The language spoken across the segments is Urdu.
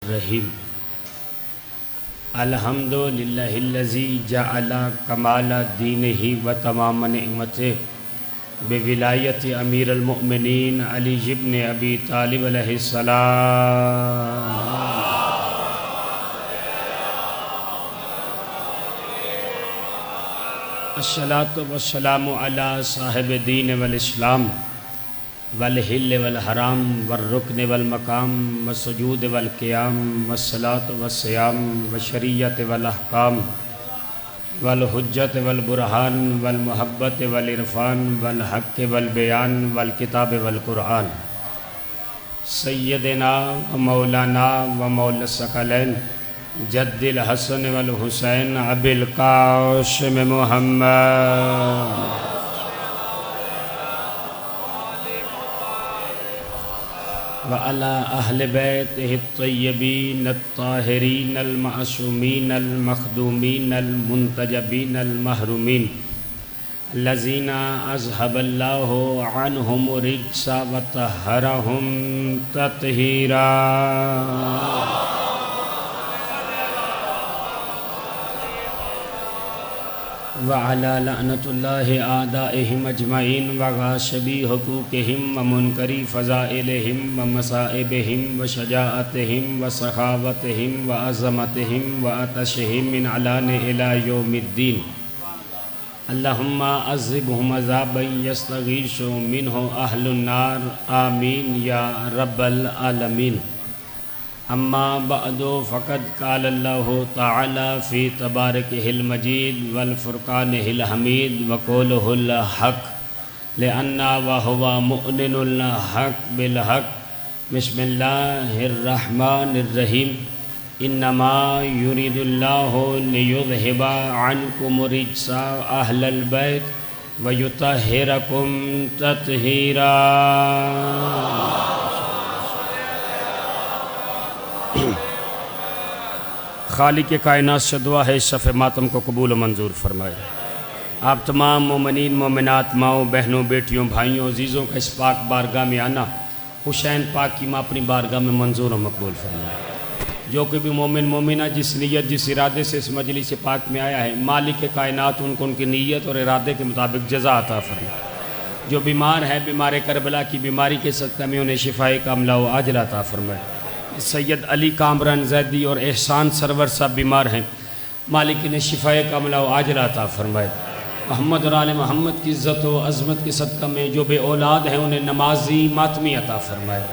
الرحیم الحمد للہ الذی جعل کمال دینہ و تمام نعمتہ بولایت امیر المؤمنین علی بن ابی طالب علیہ السلام الصلاۃ والسلام علی صاحب دین والاسلام والحل والحرام والرکن والمقام والسجود والقیام والصلاۃ والصیام والشریعت والاحکام والحجت والبرہان والمحبت والعرفان والحق والبیان والکتاب والقرآن سیدنا و مولانا و مولا الثقلین جد الحسن والحسین ابی القاسم محمد وعلى أهل بيته الطيبين الطاهرين المعصومين المخدومين المنتجبين المحرومين الذين أذهب الله عنهم الرجس وطهرهم تطهيرا وعلى لعنة الله أعدائهم أجمعين وغاصبي حقوقهم ومنكري فضائلهم ومصائبهم وشجاعتهم وسخاوتهم وعظمتهم وعطشهم من علان إلى يوم الدين اللهم عذبهم عذابا يستغيث منه أهل النار آمين يا رب العالمين اما بعد فقد قال الله تعالى في تباركه المجيد والفرقانه الحميد وقوله الحق لأن وهو مؤمن الحق بالحق بسم الله الرحمن الرحيم إنما يريد الله ليذهب عنكم الرجس أهل البيت ويطهركم تطهيرا خالق کائنات سے دعا ہے اس صفحہ ماتم کو قبول و منظور فرمائے۔ آپ تمام مومنین مومنات ماؤں بہنوں بیٹیوں بھائیوں عزیزوں کا اس پاک بارگاہ میں آنا حسین پاک کی ماں اپنی بارگاہ میں منظور و مقبول فرمائے۔ جو کہ بھی مومن مومنہ جس نیت جس ارادے سے اس مجلس پاک میں آیا ہے مالک کائنات ان کو ان کی نیت اور ارادے کے مطابق جزا عطا فرمائے۔ جو بیمار ہے بیمار کربلا کی بیماری کے صدقہ میں انہیں شفائے کاملہ و عاجلہ عطا فرمائے۔ سید علی کامران زیدی اور احسان سرور صاحب بیمار ہیں مالک نے شفائے کاملہ و عاجلہ عطا فرمائے۔ محمد اور آل محمد کی عزت و عظمت کے صدقہ میں جو بے اولاد ہیں انہیں نمازی ماتمی عطا فرمائے۔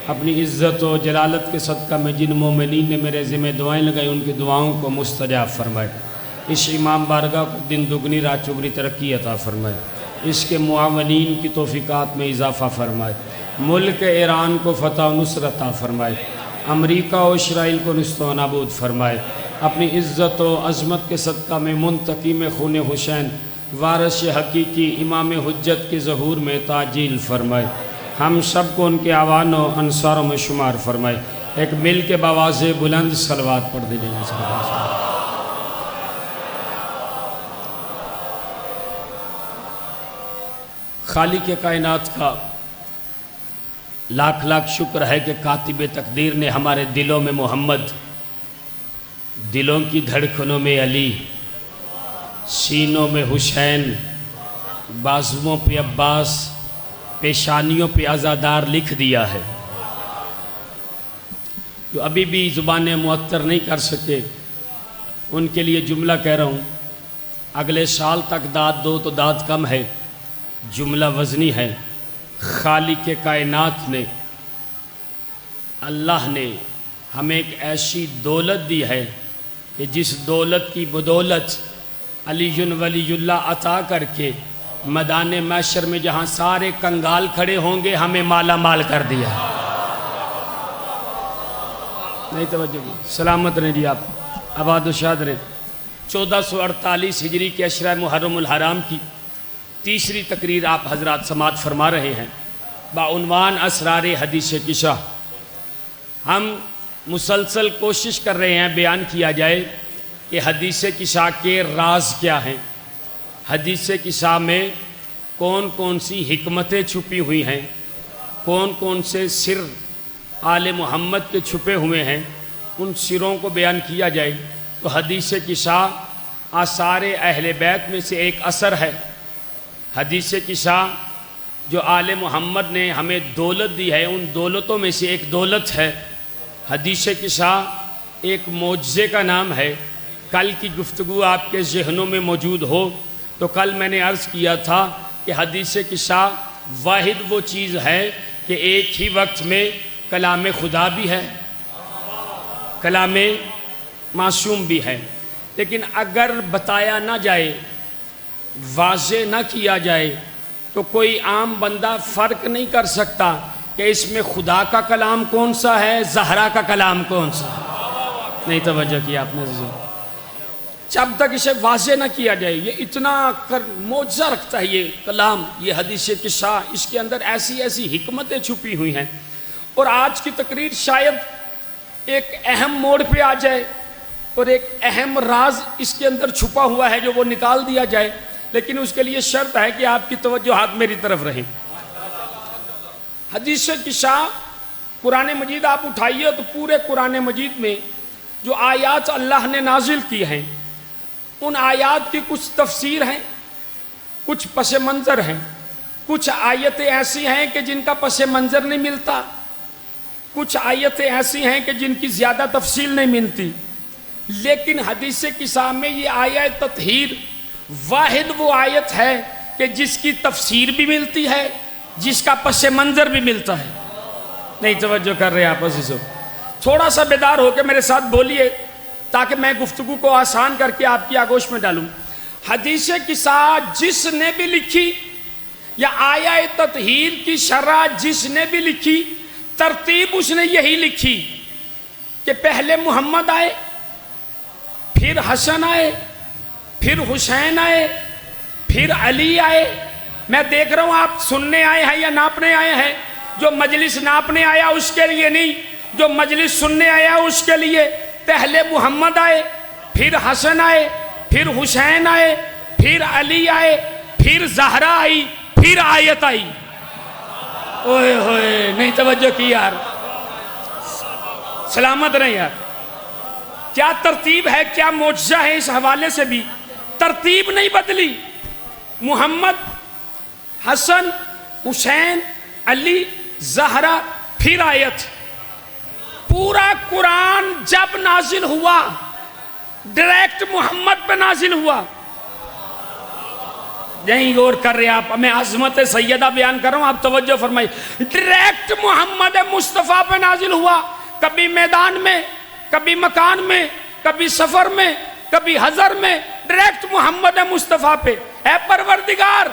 اپنی عزت و جلالت کے صدقہ میں جن مومنین نے میرے ذمہ دعائیں لگائیں ان کی دعاؤں کو مستجاب فرمائے۔ اس امام بارگاہ کو دن دگنی رات چگنی ترقی عطا فرمائے۔ اس کے معاونین کی توفیقات میں اضافہ فرمائے۔ ملک ایران کو فتح و نصرت عطا فرمائے۔ امریکہ و اسرائیل کو نست و نابود فرمائے۔ اپنی عزت و عظمت کے صدقہ میں منتقم خون حسین وارث حقیقی امام حجت کے ظہور میں تعجیل فرمائے۔ ہم سب کو ان کے اعوان و انصاروں میں شمار فرمائے۔ ایک مل کے بآواز بلند صلوات پڑھ دیجیے۔ خالق کائنات کا لاکھ لاکھ شکر ہے کہ کاتب تقدیر نے ہمارے دلوں میں محمد، دلوں کی دھڑکنوں میں علی، سینوں میں حسین، بازوؤں پہ عباس، پیشانیوں پہ عزادار لکھ دیا ہے۔ جو ابھی بھی زبانیں معطر نہیں کر سکے ان کے لیے جملہ کہہ رہا ہوں، اگلے سال تک داد دو تو داد کم ہے، جملہ وزنی ہے۔ خالق کائنات نے اللہ نے ہمیں ایک ایسی دولت دی ہے کہ جس دولت کی بدولت علی ولی اللہ عطا کر کے میدان محشر میں جہاں سارے کنگال کھڑے ہوں گے ہمیں مالا مال کر دیا۔ نہیں توجہ کی سلامت رہیں جی، آپ آباد و شاد رہیں۔ 1448 ہجری کے عشرہ محرم الحرام کی تیسری تقریر آپ حضرات سماعت فرما رہے ہیں بعنوان اسرار حدیث کشا۔ ہم مسلسل کوشش کر رہے ہیں بیان کیا جائے کہ حدیث کشا کے راز کیا ہیں، حدیث کشا میں کون کون سی حکمتیں چھپی ہوئی ہیں، کون کون سے سر آل محمد کے چھپے ہوئے ہیں، ان سروں کو بیان کیا جائے تو حدیث کسا آثار اہل بیت میں سے ایک اثر ہے۔ حدیث کسا جو آل محمد نے ہمیں دولت دی ہے، ان دولتوں میں سے ایک دولت ہے۔ حدیث کسا ایک معجزے کا نام ہے۔ کل کی گفتگو آپ کے ذہنوں میں موجود ہو تو کل میں نے عرض کیا تھا کہ حدیث کسا واحد وہ چیز ہے کہ ایک ہی وقت میں کلام خدا بھی ہے، کلام معصوم بھی ہے۔ لیکن اگر بتایا نہ جائے، واضح نہ کیا جائے تو کوئی عام بندہ فرق نہیں کر سکتا کہ اس میں خدا کا کلام کون سا ہے، زہرا کا کلام کون سا ہے۔ نہیں توجہ کیا آپ نے؟ جب تک اسے واضح نہ کیا جائے، یہ اتنا معجزہ رکھتا ہے یہ کلام، یہ حدیث کسا، اس کے اندر ایسی ایسی حکمتیں چھپی ہوئی ہیں۔ اور آج کی تقریر شاید ایک اہم موڑ پہ آ جائے اور ایک اہم راز اس کے اندر چھپا ہوا ہے جو وہ نکال دیا جائے، لیکن اس کے لیے شرط ہے کہ آپ کی توجہات میری طرف رہیں۔ حدیث کسا قرآن مجید آپ اٹھائیے تو پورے قرآن مجید میں جو آیات اللہ نے نازل کی ہیں، ان آیات کی کچھ تفسیر ہیں، کچھ پس منظر ہیں، کچھ آیتیں ایسی ہیں کہ جن کا پس منظر نہیں ملتا، کچھ آیتیں ایسی ہیں کہ جن کی زیادہ تفصیل نہیں ملتی۔ لیکن حدیث کسا میں یہ آیت تطہیر واحد وہ آیت ہے کہ جس کی تفسیر بھی ملتی ہے، جس کا پس منظر بھی ملتا ہے۔ نہیں توجہ کر رہے آپ عزیزو؟ تھوڑا سا بیدار ہو کے میرے ساتھ بولیے تاکہ میں گفتگو کو آسان کر کے آپ کی آگوش میں ڈالوں۔ حدیث کسا جس نے بھی لکھی یا آیت تطہیر کی شرح جس نے بھی لکھی، ترتیب اس نے یہی لکھی کہ پہلے محمد آئے، پھر حسن آئے، پھر حسین آئے، پھر علی آئے۔ میں دیکھ رہا ہوں آپ سننے آئے ہیں یا ناپنے آئے ہیں۔ جو مجلس ناپنے آیا اس کے لیے نہیں، جو مجلس سننے آیا اس کے لیے پہلے محمد آئے، پھر حسن آئے، پھر حسین آئے، پھر علی آئے، پھر زہرا آئی، پھر آیت آئی۔ اوئے ہوئے، نہیں توجہ کی یار، سلامت رہیں یار۔ کیا ترتیب ہے، کیا معجزہ ہے، اس حوالے سے بھی ترتیب نہیں بدلی۔ محمد، حسن، حسین، علی، زہرا، پھر آیت۔ پورا قرآن جب نازل ہوا ڈائریکٹ محمد پہ نازل ہوا۔ نہیں غور کر رہے آپ، میں عظمت سیدہ بیان کر رہا ہوں، آپ توجہ فرمائیے۔ ڈائریکٹ محمد مصطفیٰ پہ نازل ہوا، کبھی میدان میں، کبھی مکان میں، کبھی سفر میں، کبھی حضر میں، ڈائریکٹ محمد مصطفیٰ پہ۔ اے پروردگار،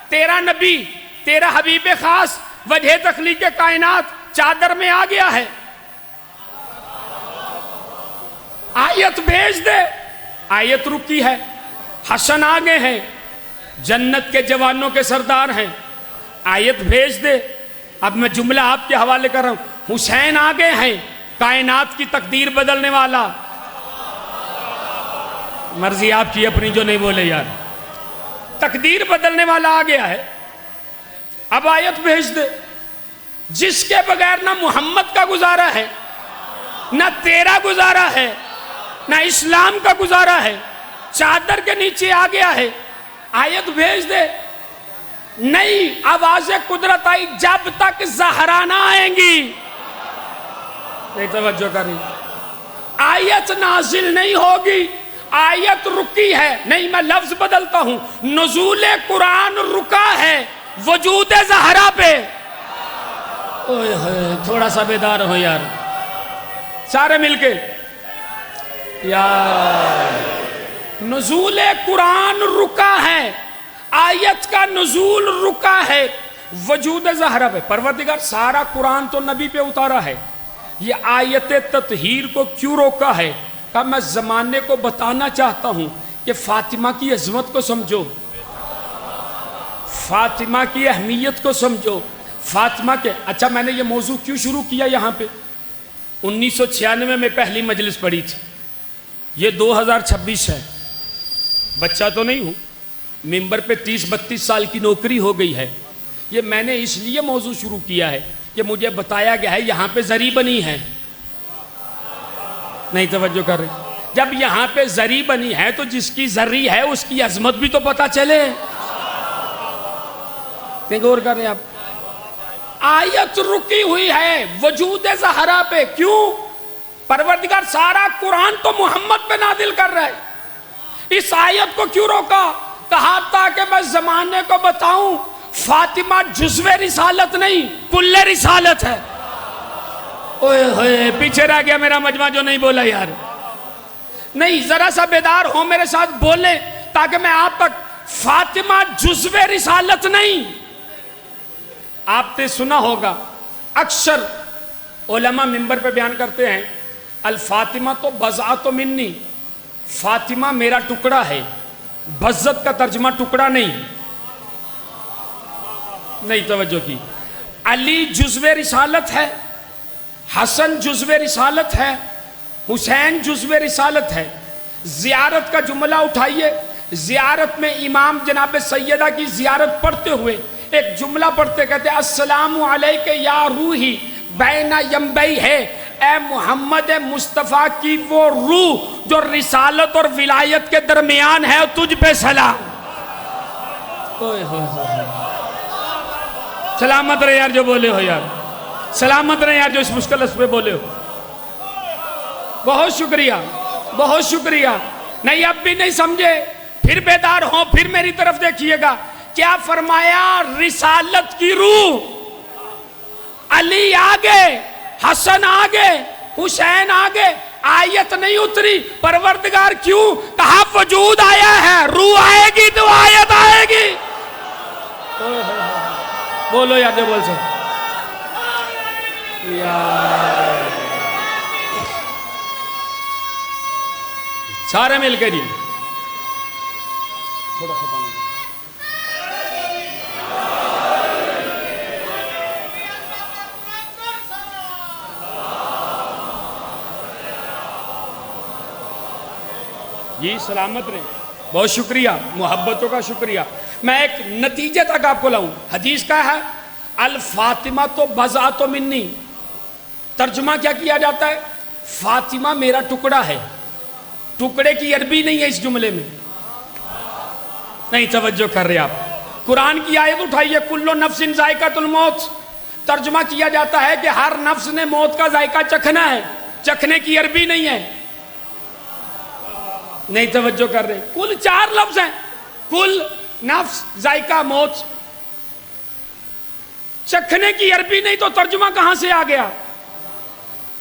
تیرا نبی، تیرا حبیب خاص، وجہ تخلیق کائنات چادر میں آ گیا ہے، آیت بھیج دے۔ آیت رکی ہے، حسن آگے ہیں، جنت کے جوانوں کے سردار ہیں، آیت بھیج دے۔ اب میں جملہ آپ کے حوالے کر رہا ہوں۔ حسین آگے ہیں، کائنات کی تقدیر بدلنے والا۔ مرضی آپ کی اپنی، جو نہیں بولے یار، تقدیر بدلنے والا آ گیا ہے، اب آیت بھیج دے۔ جس کے بغیر نہ محمد کا گزارا ہے، نہ تیرا گزارا ہے، نہ اسلام کا گزارا ہے، چادر کے نیچے آ گیا ہے، آیت بھیج دے۔ نہیں، آواز قدرت آئی جب تک زہرا نہ آئیں گی۔ نہیں توجہ کری، آیت نازل نہیں ہوگی، آیت رکی ہے۔ نہیں، میں لفظ بدلتا ہوں، نزول قرآن رکا ہے وجود زہرا پہ۔ اوئے ہوئے، تھوڑا سا بیدار ہو یار، سارے مل کے یار۔ نزول قرآن رکا ہے، آیت کا نزول رکا ہے وجود زہرا پہ۔ پروردگار سارا قرآن تو نبی پہ اتارا ہے، یہ آیت تطہیر کو کیوں روکا ہے؟ کہ میں زمانے کو بتانا چاہتا ہوں کہ فاطمہ کی عظمت کو سمجھو، فاطمہ کی اہمیت کو سمجھو، فاطمہ کے۔ اچھا، میں نے یہ موضوع کیوں شروع کیا یہاں پہ؟ 1996 میں پہلی مجلس پڑھی تھی، یہ 2026 ہے، بچہ تو نہیں ہوں، ممبر پہ 30-32 سال کی نوکری ہو گئی ہے۔ یہ میں نے اس لیے موضوع شروع کیا ہے کہ مجھے بتایا گیا ہے یہاں پہ زری بنی ہے، نہیں توجہ کر رہے. جب یہاں پہ زری بنی ہے تو جس کی زری ہے اس کی عظمت بھی تو پتا چلے. غور کر رہے ہیں آپ. آیت رکی ہوئی ہے وجود زہرا پہ. کیوں؟ پروردگار سارا قرآن تو محمد پہ نازل کر رہا ہے. اس آیت کو کیوں روکا؟ کہا تھا کہ میں زمانے کو بتاؤں فاطمہ جزو رسالت نہیں کل رسالت ہے. اوئے ہوئے پیچھے رہ گیا میرا مجمع جو نہیں بولا یار. نہیں ذرا سا بیدار ہو میرے ساتھ بولیں تاکہ میں آپ تک. فاطمہ جزو رسالت نہیں. آپ نے سنا ہوگا اکثر علماء منبر پہ بیان کرتے ہیں الفاطمہ تو بضعۃ منی. فاطمہ میرا ٹکڑا ہے. بضعت کا ترجمہ ٹکڑا نہیں. نہیں توجہ کی. علی جزو رسالت ہے. حسن جزو رسالت ہے. حسین جزو رسالت ہے. زیارت کا جملہ اٹھائیے. زیارت میں امام جناب سیدہ کی زیارت پڑھتے ہوئے ایک جملہ پڑھتے کہتے ہیں السلام علیک یا روحی بین ینبئی ہے. اے محمد مصطفیٰ کی وہ روح جو رسالت اور ولایت کے درمیان ہے تجھ پہ سلام. سلامت رہے یار جو بولے ہو یار. سلامت رہے یار جو اس مشکل اس پہ بولے ہو. بہت شکریہ بہت شکریہ. نہیں اب بھی نہیں سمجھے پھر بیدار ہوں پھر میری طرف دیکھیے گا. کیا فرمایا؟ رسالت کی روح. علی آگے حسن آگے حسین آگے. آیت نہیں اتری. پروردگار کیوں؟ کہا وجود آیا ہے روح آئے گی تو آیت آئے گی. بولو یار جو بول سکتے سارے مل کے جی. تھوڑا سا پانی جی. سلامت رہیں. بہت شکریہ محبتوں کا شکریہ. میں ایک نتیجے تک آپ کو لاؤں. حدیث کا ہے الفاطمہ تو بضعۃ منی. ترجمہ کیا کیا جاتا ہے؟ فاطمہ میرا ٹکڑا ہے. ٹکڑے کی عربی نہیں ہے اس جملے میں. نہیں توجہ کر رہے آپ. قرآن کی آیت اٹھائیے کل نفس ذائقۃ الموت. ترجمہ کیا جاتا ہے کہ ہر نفس نے موت کا ذائقہ چکھنا ہے. چکھنے کی عربی نہیں ہے. نہیں توجہ کر رہے. کل 4 لفظ ہیں. کل نفس ذائقہ موت. چکھنے کی عربی نہیں تو ترجمہ کہاں سے آ گیا؟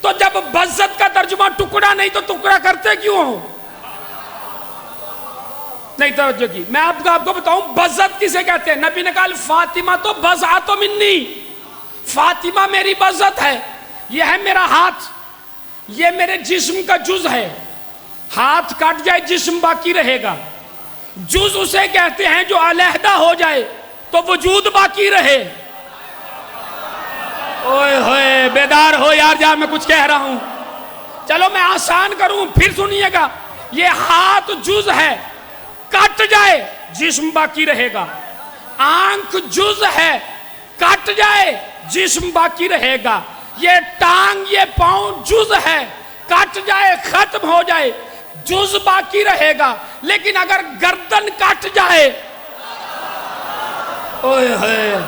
تو جب بضعت کا ترجمہ ٹکڑا نہیں تو ٹکڑا کرتے کیوں ہو؟ نہیں توجہ کی. میں آپ کو بتاؤں بضعت کسے کہتے ہیں. نبی نے کہا فاطمہ تو بضعۃ منی. فاطمہ میری بضعت ہے. یہ ہے میرا ہاتھ. یہ میرے جسم کا جز ہے. ہاتھ کٹ جائے جسم باقی رہے گا. جز اسے کہتے ہیں جو علیحدہ ہو جائے تو وجود باقی رہے. اوئے ہوئے بیدار ہو یار جہاں میں کچھ کہہ رہا ہوں. چلو میں آسان کروں پھر سنیے گا. یہ ہاتھ جز ہے. کٹ جائے جسم باقی رہے گا. آنکھ جز ہے. کٹ جائے جسم باقی رہے گا. یہ ٹانگ یہ پاؤں جز ہے. کٹ جائے ختم ہو جائے جز باقی رہے گا. لیکن اگر گردن کٹ جائے اوئے ہوئے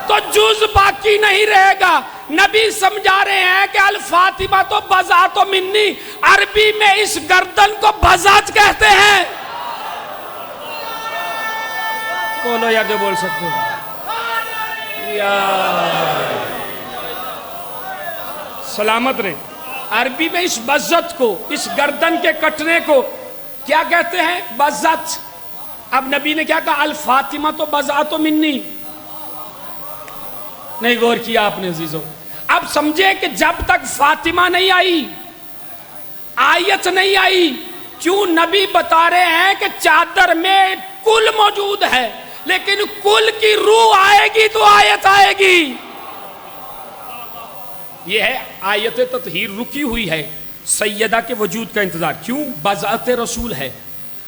تو جز باقی نہیں رہے گا. نبی سمجھا رہے ہیں کہ الفاطمہ تو بضعۃ منی. عربی میں اس گردن کو بضعت کہتے ہیں. بولو یار جو بول سکتے ہو. سلامت رہے. عربی میں اس بضعت کو اس گردن کے کٹنے کو کیا کہتے ہیں؟ بضعت. اب نبی نے کیا کہا؟ الفاطمہ تو بضعۃ منی. نہیں غور کیا آپ نے عزیزوں. اب سمجھے کہ جب تک فاطمہ نہیں آئی آیت نہیں آئی. کیوں؟ نبی بتا رہے ہیں کہ چادر میں کل موجود ہے لیکن کل کی روح آئے گی تو آیت آئے گی. یہ ہے آیت تطہیر رکی ہوئی ہے. سیدہ کے وجود کا انتظار. کیوں؟ بضعت رسول ہے.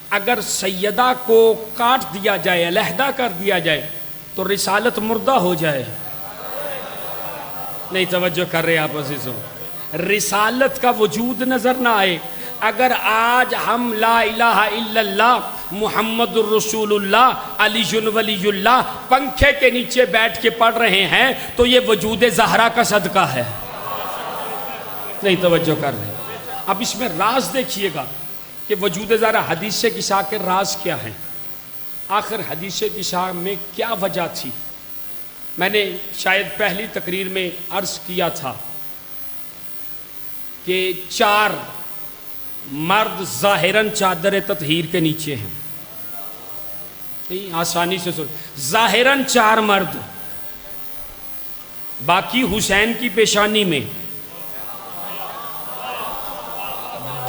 اگر سیدہ کو کاٹ دیا جائے علیحدہ کر دیا جائے تو رسالت مردہ ہو جائے. نہیں توجہ کر رہے آپ عزیزوں. رسالت کا وجود نظر نہ آئے. اگر آج ہم لا الہ الا اللہ محمد الرسول اللہ علی ولی اللہ پنکھے کے نیچے بیٹھ کے پڑھ رہے ہیں تو یہ وجود زہرا کا صدقہ ہے. نہیں توجہ کر رہے. اب اس میں راز دیکھیے گا کہ وجود زہرا حدیث کسا کے راز کیا ہیں. آخر حدیث کسا میں کیا وجہ تھی. میں نے شاید پہلی تقریر میں عرض کیا تھا کہ 4 مرد ظاہراً چادر تطہیر کے نیچے ہیں. آسانی سے سن. ظاہراً 4 مرد، باقی حسین کی پیشانی میں.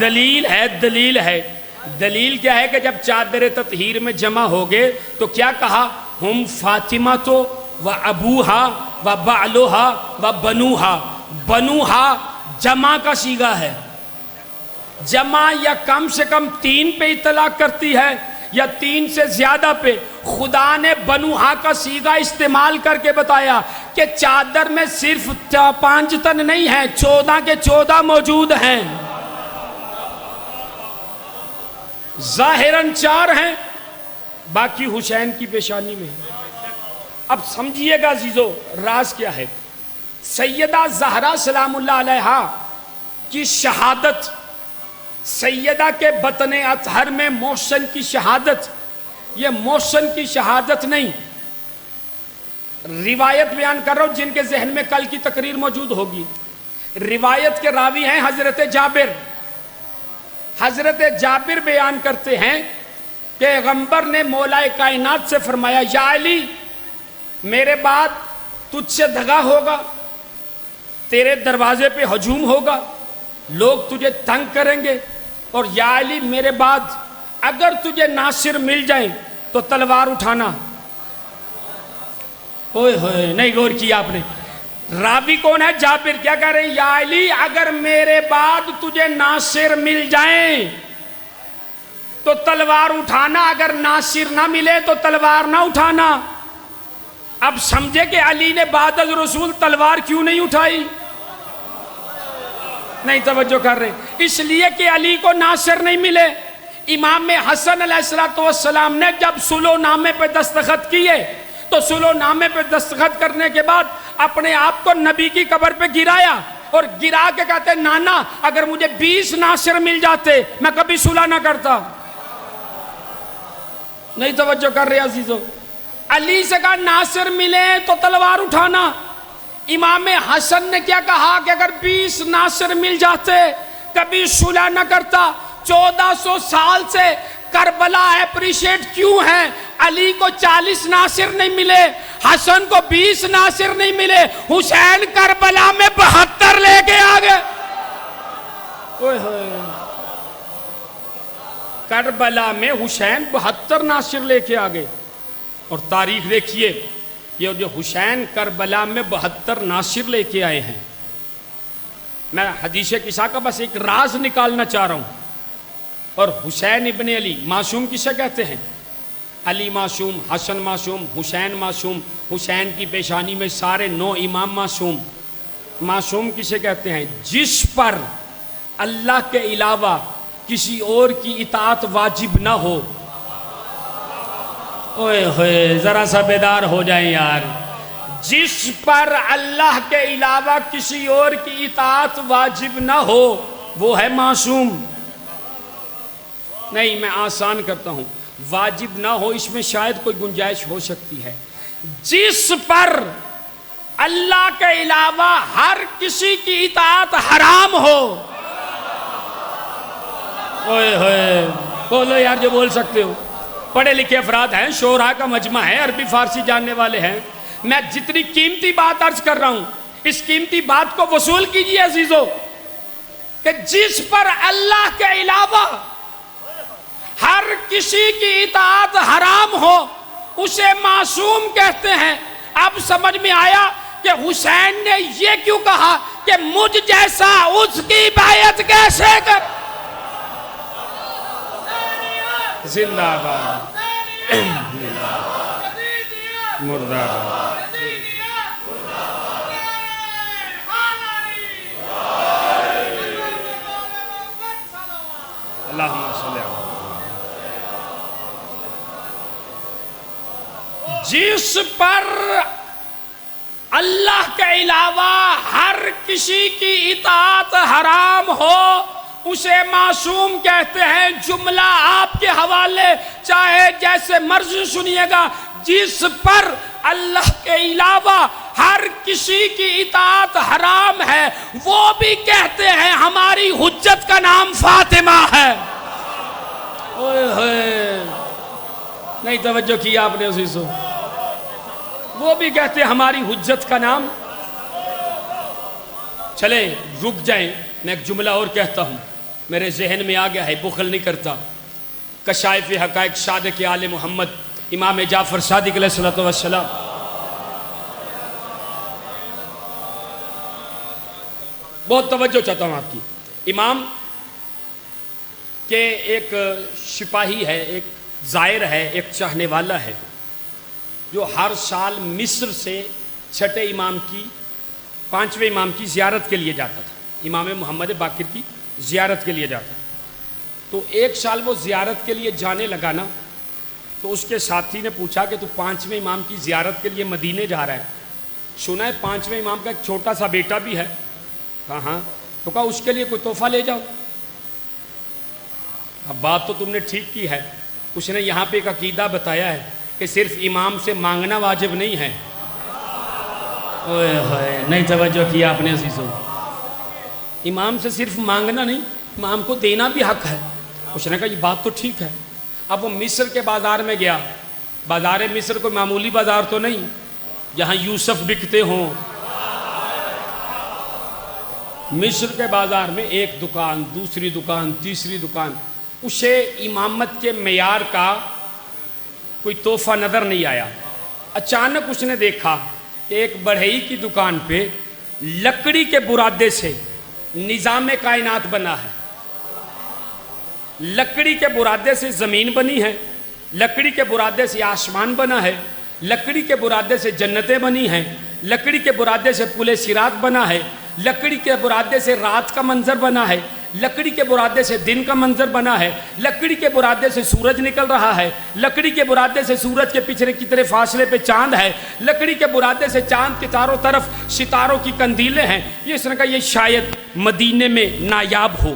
دلیل ہے دلیل کیا ہے کہ جب چادر تطہیر میں جمع ہو گئے تو کیا کہا؟ ہم فاطمہ تو و ابوہا و بعلوہا و بنوہا. بنوہا جمع کا صیغہ ہے. جمع یا کم سے کم 3 پہ اطلاق کرتی ہے یا 3 سے زیادہ پہ. خدا نے بنوہا کا صیغہ استعمال کر کے بتایا کہ چادر میں صرف 5 تن نہیں ہیں، 14 کے 14 موجود ہیں. ظاہراً 4 ہیں، باقی حسین کی پیشانی میں. اب سمجھیے گا عزیزو راز کیا ہے. سیدہ زہرا سلام اللہ علیہا کی شہادت، سیدہ کے بطن اطہر میں محسن کی شہادت، یہ محسن کی شہادت نہیں، روایت بیان کر رہا ہوں جن کے ذہن میں کل کی تقریر موجود ہوگی. روایت کے راوی ہیں حضرت جابر. حضرت جابر بیان کرتے ہیں کہ پیغمبر نے مولا کائنات سے فرمایا یا علی میرے بعد تجھ سے دھگا ہوگا، تیرے دروازے پہ ہجوم ہوگا، لوگ تجھے تنگ کریں گے، اور یا علی میرے بعد اگر تجھے ناصر مل جائیں تو تلوار اٹھانا. اوئے ہوئے نہیں غور کیا آپ نے. راوی کون ہے؟ جابر. کیا کہہ رہے ہیں؟ یا علی اگر میرے بعد تجھے ناصر مل جائیں تو تلوار اٹھانا، اگر ناصر نہ ملے تو تلوار نہ اٹھانا. اب سمجھے کہ علی نے بعد از رسول تلوار کیوں نہیں اٹھائی؟ نہیں توجہ کر رہے. اس لیے کہ علی کو ناصر نہیں ملے. امام حسن علیہ السلام نے جب صلح نامے پہ دستخط کیے تو صلح نامے پہ دستخط کرنے کے بعد اپنے آپ کو نبی کی قبر پہ گرایا اور گرا کے کہتے نانا اگر مجھے 20 ناصر مل جاتے میں کبھی صلح نہ کرتا. نہیں توجہ کر رہے عزیزو. علی سے کہا ناصر ملے تو تلوار اٹھانا. امام حسن نے کیا کہا کہ اگر 20 ناصر مل جاتے کبھی صلح نہ کرتا. 1400 سال سے کربلا اپریشیٹ کیوں ہے؟ علی کو 40 ناصر نہیں ملے، حسن کو 20 ناصر نہیں ملے، حسین کربلا میں 72 لے کے آگئے. کربلا میں حسین 72 ناصر لے کے آگئے. اور تاریخ دیکھیے یہ جو حسین کربلا میں 72 ناصر لے کے آئے ہیں. میں حدیث قصہ کا بس ایک راز نکالنا چاہ رہا ہوں. اور حسین ابن علی معصوم کسے کہتے ہیں؟ علی معصوم، حسن معصوم، حسین معصوم. حسین کی پیشانی میں سارے 9 امام معصوم. معصوم کسے کہتے ہیں؟ جس پر اللہ کے علاوہ کسی اور کی اطاعت واجب نہ ہو. اوئے ہوئے ذرا سا بیدار ہو جائیں یار. جس پر اللہ کے علاوہ کسی اور کی اطاعت واجب نہ ہو وہ ہے معصوم. نہیں میں آسان کرتا ہوں، واجب نہ ہو اس میں شاید کوئی گنجائش ہو سکتی ہے. جس پر اللہ کے علاوہ ہر کسی کی اطاعت حرام ہو. اوئے ہوئے بولو یار جو بول سکتے ہو. پڑھے لکھے افراد ہیں، شعراء کا مجمع ہے، عربی فارسی جاننے والے ہیں. میں جتنی قیمتی بات عرض کر رہا ہوں اس قیمتی بات کو وصول کیجئے عزیزو کہ جس پر اللہ کے علاوہ ہر کسی کی اطاعت حرام ہو اسے معصوم کہتے ہیں. اب سمجھ میں آیا کہ حسین نے یہ کیوں کہا کہ مجھ جیسا اس کی بیعت کیسے کر. زندہ باد مردہ باد. اللہم صلی اللہ جس پر اللہ کے علاوہ ہر کسی کی اطاعت حرام ہو اسے معصوم کہتے ہیں. جملہ آپ کے حوالے چاہے جیسے مرضی سنیے گا. جس پر اللہ کے علاوہ ہر کسی کی اطاعت حرام ہے وہ بھی کہتے ہیں ہماری حجت کا نام فاطمہ ہے. اوئے ہوئے نہیں توجہ کیا آپ نے عزیزو. وہ بھی کہتے ہیں ہماری حجت کا نام. چلیں رک جائیں, میں ایک جملہ اور کہتا ہوں, میرے ذہن میں آ گیا ہے, بخل نہیں کرتا. کشائف حقائق صادق آل محمد امام جعفر صادق علیہ السلام بہت توجہ چاہتا ہوں آپ کی. امام کے ایک سپاہی ہے, ایک زائر ہے, ایک چاہنے والا ہے جو ہر سال مصر سے چھٹے امام کی, پانچویں امام کی زیارت کے لیے جاتا تھا. امام محمد باقر کی زیارت کے لیے جاتا تھا. تو ایک سال وہ زیارت کے لیے جانے لگا نا, تو اس کے ساتھی نے پوچھا کہ تو پانچویں امام کی زیارت کے لیے مدینے جا رہا ہے, سنا ہے پانچویں امام کا ایک چھوٹا سا بیٹا بھی ہے. کہا ہاں. تو کہا اس کے لیے کوئی تحفہ لے جاؤ. اب بات تو تم نے ٹھیک کی ہے. اس نے یہاں پہ ایک عقیدہ بتایا ہے کہ صرف امام سے مانگنا واجب نہیں ہے. اوئے ہوئے نہیں توجہ کیا آپ نے عزیزو. امام سے صرف مانگنا نہیں, امام کو دینا بھی حق ہے. اس نے کہا یہ بات تو ٹھیک ہے. اب وہ مصر کے بازار میں گیا. بازار مصر کوئی معمولی بازار تو نہیں جہاں یوسف بکتے ہوں. مصر کے بازار میں ایک دکان, دوسری دکان, تیسری دکان. اسے امامت کے معیار کا کوئی تحفہ نظر نہیں آیا. اچانک اس نے دیکھا کہ ایک بڑھئی کی دکان پہ لکڑی کے برادے سے نظام کائنات بنا ہے. لکڑی کے برادے سے زمین بنی ہے, لکڑی کے برادے سے آسمان بنا ہے, لکڑی کے برادے سے جنتیں بنی ہیں, لکڑی کے برادے سے پل صراط بنا ہے, لکڑی کے برادے سے رات کا منظر بنا ہے, لکڑی کے برادے سے دن کا منظر بنا ہے, لکڑی کے برادے سے سورج نکل رہا ہے, لکڑی کے برادے سے سورج کے پیچھے کتنے فاصلے پہ چاند ہے, لکڑی کے برادے سے چاند کے چاروں طرف ستاروں کی کندیلیں ہیں. یہ اس نے کہا یہ شاید مدینے میں نایاب ہو,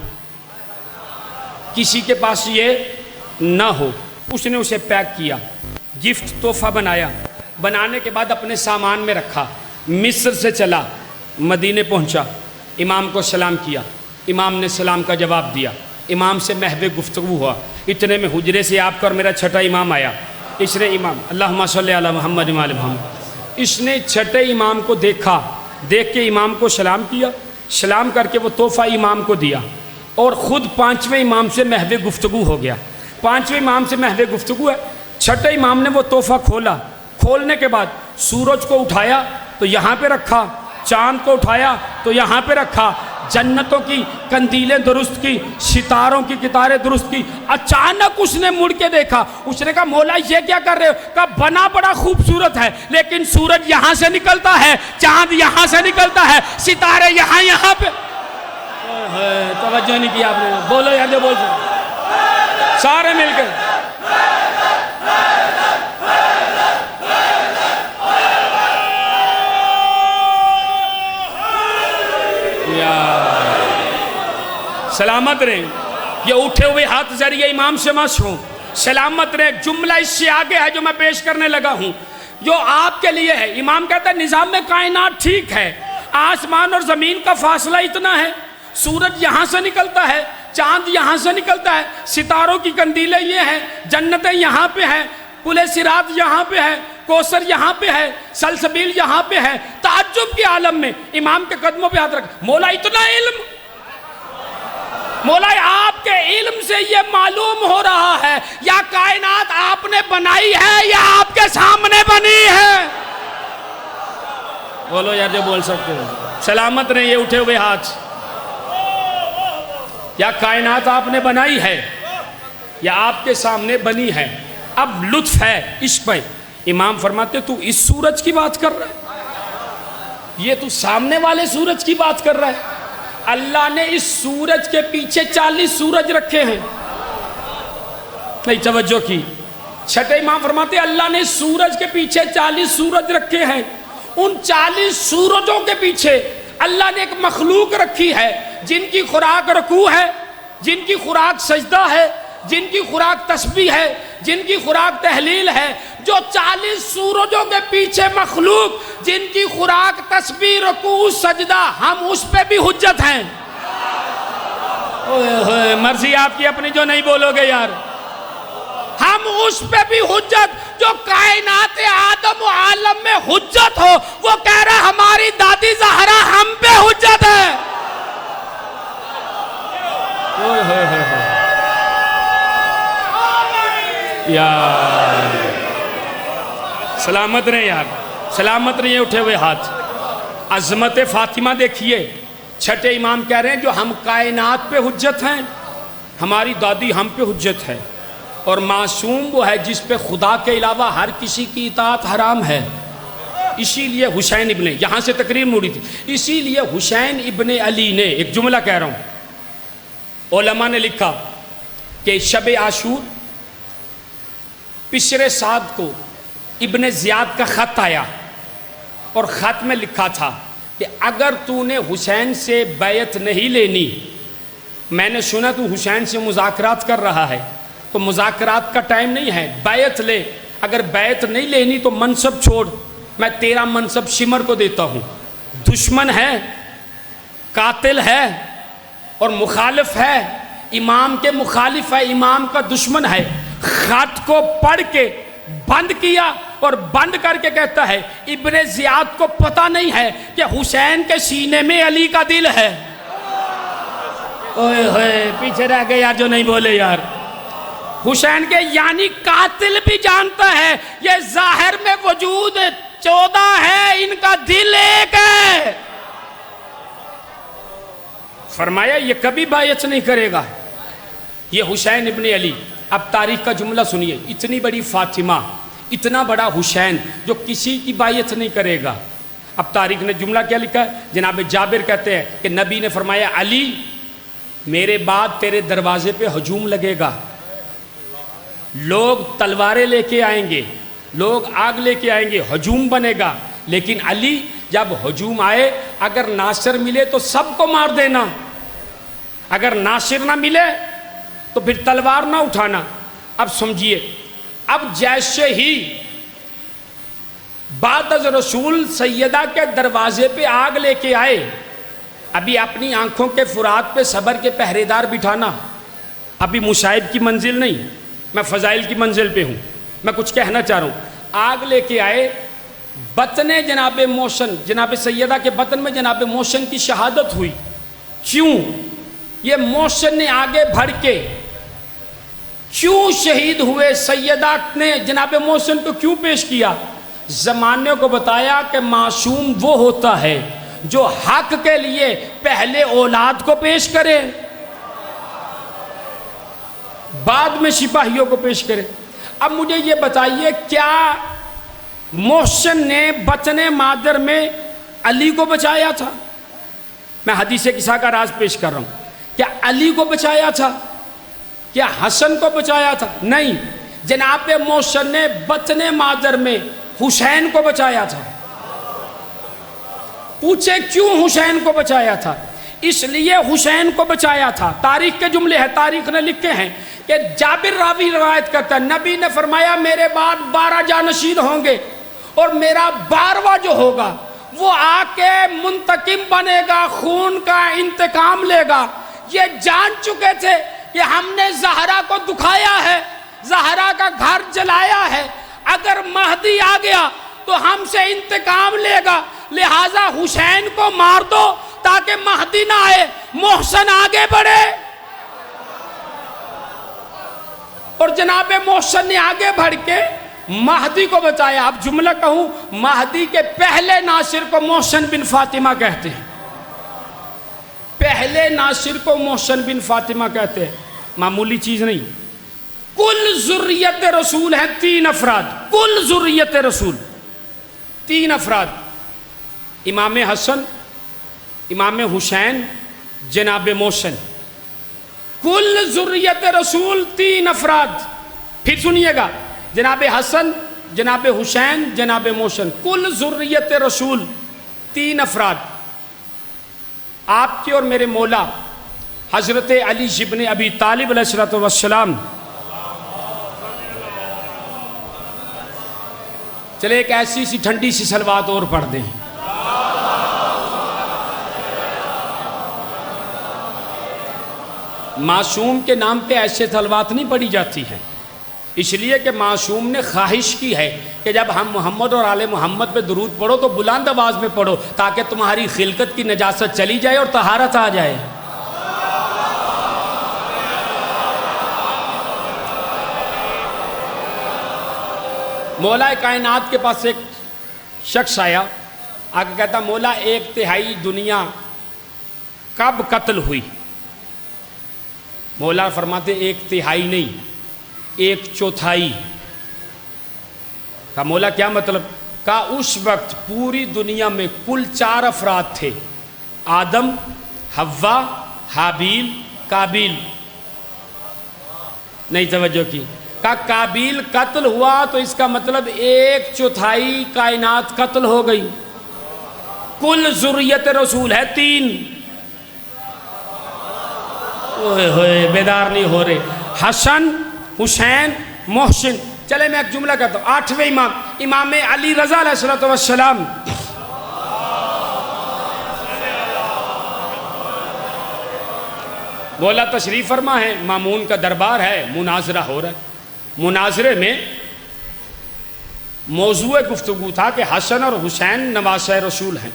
کسی کے پاس یہ نہ ہو. اس نے اسے پیک کیا, گفٹ تحفہ بنایا. بنانے کے بعد اپنے سامان میں رکھا, مصر سے چلا, مدینے پہنچا, امام کو سلام کیا. امام نے سلام کا جواب دیا. امام سے محو گفتگو ہوا. اتنے میں حجرے سے آپ کا اور میرا چھٹا امام آیا. اس نے امام اللہم صلی علی محمد وعلی محمد, اس نے چھٹے امام کو دیکھا. دیکھ کے امام کو سلام کیا. سلام کر کے وہ تحفہ امام کو دیا اور خود پانچویں امام سے محو گفتگو ہو گیا. پانچویں امام سے محو گفتگو ہے. چھٹے امام نے وہ تحفہ کھولا. کھولنے کے بعد سورج کو اٹھایا تو یہاں پہ رکھا, چاند کو اٹھایا تو یہاں پہ رکھا, جنتوں کی کندیلیں درست کی, ستاروں کی کتاریں درست کی. اچانک اس نے مڑ کے دیکھا. اس نے کہا مولا یہ کیا کر رہے ہو؟ کہا بنا بڑا خوبصورت ہے لیکن سورج یہاں سے نکلتا ہے, چاند یہاں سے نکلتا ہے, ستارے یہاں پہ. توجہ نہیں کیا آپ نے. بولو یار جو بول سکتے سارے مل کے. سلامت رہیں. یہ اٹھے ہوئے ہاتھ ذریعے امام سے مس ہوں. سلامت رہیں. جملہ اس سے آگے ہے جو میں پیش کرنے لگا ہوں, جو آپ کے لیے ہے. امام کہتا ہے نظام کائنات ٹھیک ہے, آسمان اور زمین کا فاصلہ اتنا ہے, سورج یہاں سے نکلتا ہے, چاند یہاں سے نکلتا ہے, ستاروں کی کندیلیں یہ ہیں, جنتیں یہاں پہ ہیں, پل صراط یہاں پہ ہے, کوثر یہاں پہ ہے, سلسبیل یہاں پہ ہے. تعجب کے عالم میں امام کے قدموں پہ ہاتھ رکھ. مولا اتنا علم, مولا آپ کے علم سے یہ معلوم ہو رہا ہے یا کائنات آپ نے بنائی ہے یا آپ کے سامنے بنی ہے؟ بولو یار جو بول سکتے ہو. سلامت رہیں. یہ اٹھے ہوئے ہاتھ. یا کائنات آپ نے بنائی ہے یا آپ کے سامنے بنی ہے. اب لطف ہے اس پہ. امام فرماتے تو اس سورج کی بات کر رہا ہے, یہ تو سامنے والے سورج کی بات کر رہا ہے. اللہ نے اس سورج کے پیچھے 40 سورج رکھے ہیں. نہیں توجہ کی. چھٹے امام فرماتے ہیں اللہ نے سورج کے پیچھے 40 سورج رکھے ہیں. ان 40 سورجوں کے پیچھے اللہ نے ایک مخلوق رکھی ہے جن کی خوراک رکوع ہے، جن کی خوراک سجدہ ہے، جن کی خوراک تسبیح ہے، جن کی خوراک تحلیل ہے. جو 40 سورجوں کے پیچھے مخلوق جن کی خوراک تسبیح، رکوع، سجدہ، ہم اس پہ بھی حجت ہیں. مرضی آپ کی اپنی جو نہیں بولو گے یار. ہم اس پہ بھی حجت. جو کائنات آدم و عالم میں حجت ہو وہ کہہ رہا ہماری دادی زہرا ہم پہ حجت ہے. یار سلامت رہے یار، سلامت رہے. اٹھے ہوئے ہاتھ. عظمت فاطمہ دیکھیے. چھٹے امام کہہ رہے ہیں جو ہم کائنات پہ حجت ہیں، ہماری دادی ہم پہ حجت ہے. اور معصوم وہ ہے جس پہ خدا کے علاوہ ہر کسی کی اطاعت حرام ہے. اسی لیے حسین ابن، یہاں سے تقریر موڑی تھی، اسی لیے حسین ابن علی نے ایک جملہ کہہ رہا ہوں، علماء نے لکھا کہ شب عاشور پشر سعد کو ابن زیاد کا خط آیا اور خط میں لکھا تھا کہ اگر تو نے حسین سے بیعت نہیں لینی، میں نے سنا تو حسین سے مذاکرات کر رہا ہے، تو مذاکرات کا ٹائم نہیں ہے، بیعت لے. اگر بیعت نہیں لینی تو منصب چھوڑ، میں تیرا منصب شمر کو دیتا ہوں. دشمن ہے، قاتل ہے اور مخالف ہے، امام کے مخالف ہے، امام کا دشمن ہے. خط کو پڑھ کے بند کیا اور بند کر کے کہتا ہے ابن زیاد کو پتہ نہیں ہے کہ حسین کے سینے میں علی کا دل ہے. اوئے ہوئے پیچھے رہ گئے یار جو نہیں بولے یار. حسین کے یعنی قاتل بھی جانتا ہے یہ ظاہر میں وجود 14 ہے، ان کا دل ایک ہے. فرمایا یہ کبھی بیعت نہیں کرے گا. یہ حسین ابن علی. اب تاریخ کا جملہ سنیے. اتنی بڑی فاطمہ، اتنا بڑا حسین جو کسی کی بیعت نہیں کرے گا. اب تاریخ نے جملہ کیا لکھا ہے؟ جناب جابر کہتے ہیں کہ نبی نے فرمایا علی میرے بعد تیرے دروازے پہ ہجوم لگے گا، لوگ تلواریں لے کے آئیں گے، لوگ آگ لے کے آئیں گے، ہجوم بنے گا. لیکن علی جب ہجوم آئے اگر ناصر ملے تو سب کو مار دینا، اگر ناصر نہ ملے تو پھر تلوار نہ اٹھانا. اب سمجھیے، اب جیسے ہی بعد از رسول سیدہ کے دروازے پہ آگ لے کے آئے، ابھی اپنی آنکھوں کے فرات پہ صبر کے پہرے دار بٹھانا، ابھی مصائب کی منزل نہیں، میں فضائل کی منزل پہ ہوں. میں کچھ کہنا چاہ رہا ہوں. آگ لے کے آئے، بطن جناب محسن، جناب سیدہ کے بطن میں جناب محسن کی شہادت ہوئی. کیوں؟ یہ محسن نے آگے بڑھ کے کیوں شہید ہوئے، سیدہ نے جناب محسن کو کیوں پیش کیا؟ زمانے کو بتایا کہ معصوم وہ ہوتا ہے جو حق کے لیے پہلے اولاد کو پیش کرے، بعد میں سپاہیوں کو پیش کرے. اب مجھے یہ بتائیے کیا محسن نے بطن مادر میں علی کو بچایا تھا؟ میں حدیث قصہ کا راز پیش کر رہا ہوں. کیا علی کو بچایا تھا؟ کیا حسن کو بچایا تھا؟ نہیں، جناب محسن نے بطن مادر میں حسین کو بچایا تھا. پوچھے کیوں حسین کو بچایا تھا؟ اس لیے حسین کو بچایا تھا. تاریخ کے جملے ہیں، تاریخ نے لکھے ہیں کہ جابر راوی روایت کرتا ہے نبی نے فرمایا میرے بعد 12 جانشین ہوں گے اور میرا 12واں جو ہوگا وہ آ کے منتقم بنے گا، خون کا انتقام لے گا. یہ جان چکے تھے کہ ہم نے زہرا کو دکھایا ہے، زہرا کا گھر جلایا ہے، اگر مہدی آ گیا تو ہم سے انتقام لے گا، لہٰذا حسین کو مار دو تاکہ مہدی نہ آئے، محسن آگے بڑھے. اور جناب محسن نے آگے بڑھ کے مہدی کو بچایا. اب جملہ کہوں، مہدی کے پہلے ناصر کو محسن بن فاطمہ کہتے ہیں. پہلے ناصر کو محسن بن فاطمہ کہتے ہیں. معمولی چیز نہیں. کل ذریت رسول ہیں 3 افراد. کل ذریت رسول 3 افراد، امام حسن، امام حسین، جناب محسن. کل ذریت رسول 3 افراد. پھر سنیے گا، جناب حسن، جناب حسین، جناب محسن، کل ذریت رسول 3 افراد، آپ کے اور میرے مولا حضرت علی ابن ابی طالب علیہ السلام۔ چلے ایک ایسی سی ٹھنڈی سی صلوات اور پڑھ دیں۔ معصوم کے نام پہ ایسے صلوات نہیں پڑھی جاتی ہیں، اس لیے کہ معصوم نے خواہش کی ہے کہ جب ہم محمد اور آل محمد پہ درود پڑھو تو بلند آواز میں پڑھو تاکہ تمہاری خلقت کی نجاست چلی جائے اور طہارت آ جائے۔ مولا کائنات کے پاس ایک شخص آیا، آگے کہتا مولا 1/3 دنیا کب قتل ہوئی؟ مولا فرماتے 1/3 نہیں، 1/4۔ کہا مولا کیا مطلب؟ کہا اس وقت پوری دنیا میں کل 4 افراد تھے، آدم، حوا، حابیل، قابیل۔ نہیں توجہ کی؟ کہا قابیل قتل ہوا تو اس کا مطلب 1/4 کائنات قتل ہو گئی۔ کل ذریت رسول ہے 3۔ اوہ ہوئے بیدار نہیں ہو رہے۔ حسن، حسین، محسن۔ چلے میں ایک جملہ کہتا ہوں، 8ویں امام، امام علی رضا علیہ السلام۔ مولا تشریف فرما ہے، مامون کا دربار ہے، مناظرہ ہو رہا ہے۔ مناظرے میں موضوع گفتگو تھا کہ حسن اور حسین نواسہ رسول ہیں،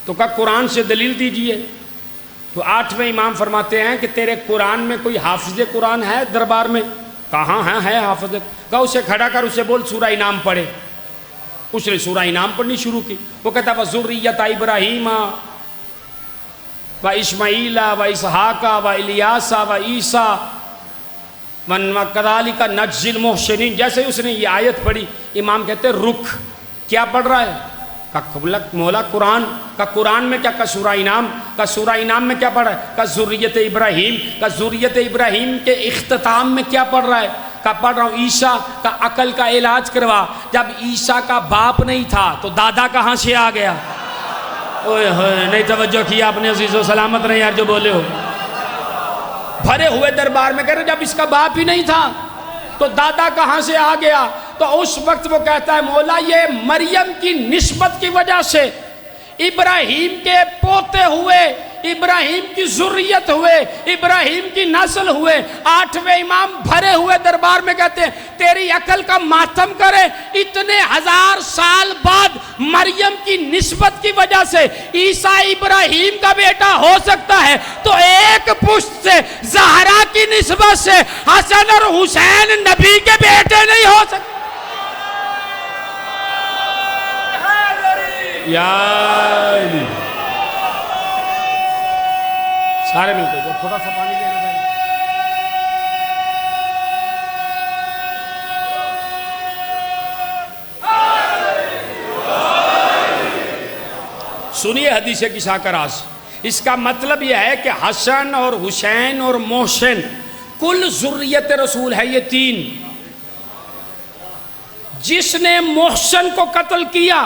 تو کہا قرآن سے دلیل دیجئے۔ تو 8ویں امام فرماتے ہیں کہ تیرے قرآن میں کوئی حافظ قرآن ہے دربار میں؟ کہاں ہے حافظ؟ کہا اسے کھڑا کر، اسے بول سورہ انعام پڑھے۔ اس نے سورہ انعام پڑھنی شروع کی۔ وہ کہتا وَذُرِّيَّةَ إِبْرَاهِيمَ وَإِسْمَعِيلَ وَإِسْحَاقَ وَإِلْيَاسَ وَعِيسَىٰ وَكَذَلِكَ نَجْزِي الْمُحْسِنِينَ۔ جیسے اس نے یہ آیت پڑھی، امام کہتے ہیں رک، کیا پڑھ رہا ہے؟ کہا مولا قرآن۔ کہا قرآن میں کیا؟ کہا سورہ انعام۔ کہا سورہ انعام میں کیا پڑھ رہا ہے؟ کہا ذریت ابراہیم۔ کہا ذریت ابراہیم کے اختتام میں کیا پڑھ رہا ہے؟ کہا پڑھ رہا ہوں عیسیٰ کا عقل کا علاج کروا۔ جب عیسیٰ کا باپ نہیں تھا تو دادا کہاں سے آ گیا؟ اوہ ہوئے نہیں توجہ کیا آپ نے، عزیز و سلامت رہے یار جو بولے ہو۔ بھرے ہوئے دربار میں کہہ رہے جب اس کا باپ ہی نہیں تھا تو دادا کہاں سے آ گیا؟ تو اس وقت وہ کہتا ہے مولا یہ مریم کی نسبت کی وجہ سے ابراہیم کے پوتے ہوئے، ابراہیم کی ذریت ہوئے، ابراہیم کی نسل ہوئے۔ 8ویں امام بھرے ہوئے دربار میں کہتے ہیں تیری عقل کا ماتم کرے، اتنے 1000 سال بعد مریم کی نسبت کی وجہ سے عیسیٰ ابراہیم کا بیٹا ہو سکتا ہے، تو ایک پشت سے زہرا کی نسبت سے حسن اور حسین نبی کے بیٹے نہیں ہو سکتے؟ یار سارے ملتے جو تھوڑا سا پانی دینا بھائی۔ سنیے حدیث قصہ کا راز۔ اس کا مطلب یہ ہے کہ حسن اور حسین اور محسن کل ذریت رسول ہے یہ 3۔ جس نے محسن کو قتل کیا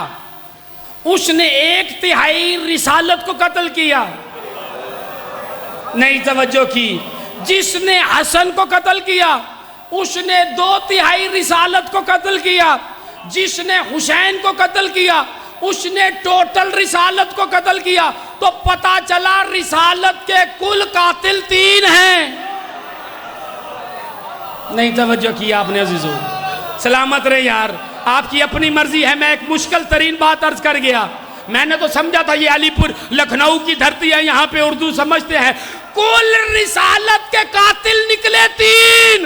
اس نے 1/3 رسالت کو قتل کیا۔ نہیں توجہ کی؟ جس نے حسن کو قتل کیا اس نے 2/3 رسالت کو قتل کیا۔ جس نے حسین کو قتل کیا اس نے ٹوٹل رسالت کو قتل کیا۔ تو پتا چلا رسالت کے کل قاتل 3 ہیں۔ نہیں توجہ کی آپ نے عزیزو؟ سلامت رہے یار، آپ کی اپنی مرضی ہے۔ میں ایک مشکل ترین بات عرض کر گیا، میں نے تو سمجھا تھا یہ علی پور لکھنؤ کی دھرتی ہے، یہاں پہ اردو سمجھتے ہیں۔ کل رسالت کے قاتل نکلے 3۔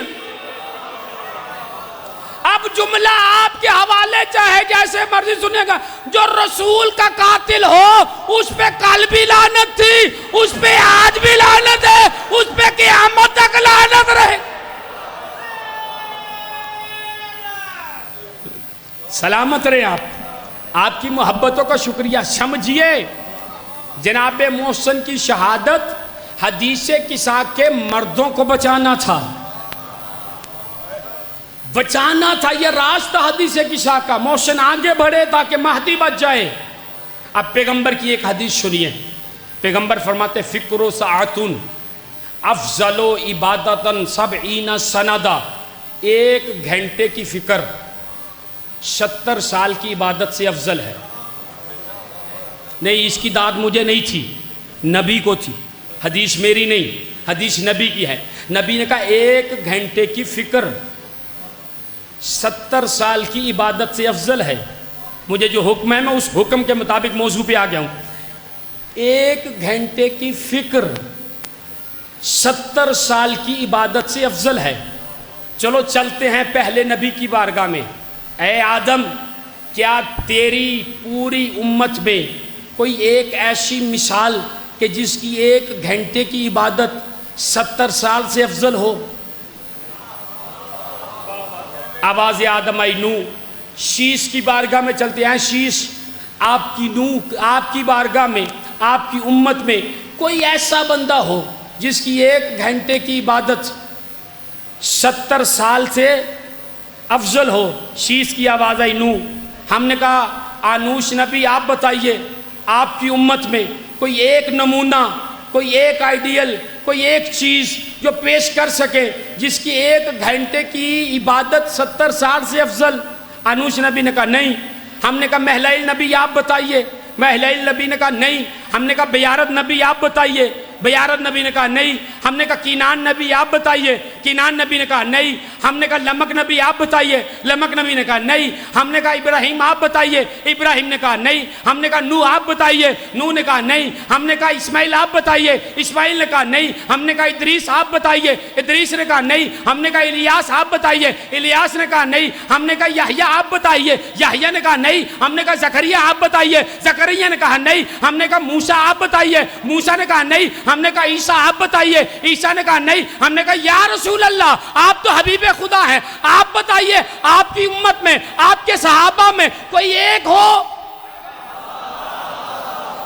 اب جملہ آپ کے حوالے چاہے جیسے مرضی سنیں گا، جو رسول کا قاتل ہو اس پہ کل بھی لعنت تھی، اس پہ آج بھی لعنت ہے، اس پہ قیامت تک لعنت رہے۔ سلامت رہے آپ کی محبتوں کا شکریہ۔ سمجھیے جناب محسن کی شہادت حدیث قصہ کے مردوں کو بچانا تھا۔ بچانا تھا یہ راستہ حدیث کسا کا، محسن آگے بڑھے تاکہ مہدی بچ جائے۔ اب پیغمبر کی ایک حدیث سنیے، پیغمبر فرماتے فکر ساعتن افضل عبادتن 70 سندا، 1 گھنٹے کی فکر 70 سال کی عبادت سے افضل ہے۔ نہیں، اس کی داد مجھے نہیں تھی، نبی کو تھی، حدیث میری نہیں، حدیث نبی کی ہے۔ نبی نے کہا 1 گھنٹے کی فکر 70 سال کی عبادت سے افضل ہے۔ مجھے جو حکم ہے میں اس حکم کے مطابق موضوع پہ آ گیا ہوں۔ 1 گھنٹے کی فکر 70 سال کی عبادت سے افضل ہے۔ چلو چلتے ہیں پہلے نبی کی بارگاہ میں۔ اے آدم، کیا تیری پوری امت میں کوئی ایک ایسی مثال کہ جس کی 1 گھنٹے کی عبادت 70 سال سے افضل ہو؟ آواز آدم آئی، نو۔ شیش کی بارگاہ میں چلتے ہیں۔ شیش، آپ کی بارگاہ میں، آپ کی امت میں کوئی ایسا بندہ ہو جس کی 1 گھنٹے کی عبادت 70 سال سے افضل ہو؟ شیش کی آواز آئی، نو۔ ہم نے کہا آنوش نبی آپ بتائیے، آپ کی امت میں کوئی ایک نمونہ، کوئی ایک آئیڈیل، کوئی ایک چیز جو پیش کر سکے جس کی 1 گھنٹے کی عبادت 70 سال سے افضل؟ آنوش نبی نے کہا نہیں۔ ہم نے کہا محلیل نبی آپ بتائیے، محلیل نبی نے کہا نہیں۔ ہم نے کہا بیارت نبی آپ بتائیے، بیارت نبی نے کہا نہیں۔ ہم نے کہا کینان نبی آپ بتائیے، کینان نبی نے کہا نہیں۔ ہم نے کہا لمک نبی آپ بتائیے، لمک نبی نے کہا نہیں۔ ہم نے کہا ابراہیم آپ بتائیے، ابراہیم نے کہا نہیں۔ ہم نے کہا نوح آپ بتائیے، نوح نے کہا نہیں۔ ہم نے کہا اسماعیل آپ بتائیے، اسماعیل نے کہا نہیں۔ ہم نے کہا ادریس آپ بتائیے، ادریس نے کہا نہیں۔ ہم نے کہا الیاس آپ بتائیے، الیاس نے کہا نہیں۔ ہم نے کہا یحییٰ آپ بتائیے، یحییٰ نے کہا نہیں۔ ہم نے کہا زکریا آپ بتائیے، زکریا نے کہا نہیں۔ ہم نے کہا موسیٰ آپ بتائیے، موسیٰ نے کہا نہیں۔ ہم نے کہا عیسیٰ آپ بتائیے، عیسیٰ نے کہا نہیں۔ ہم نے کہا یا رسول اللہ آپ تو حبیب خدا ہیں، آپ بتائیے آپ کی امت میں، آپ کے صحابہ میں کوئی ایک ہو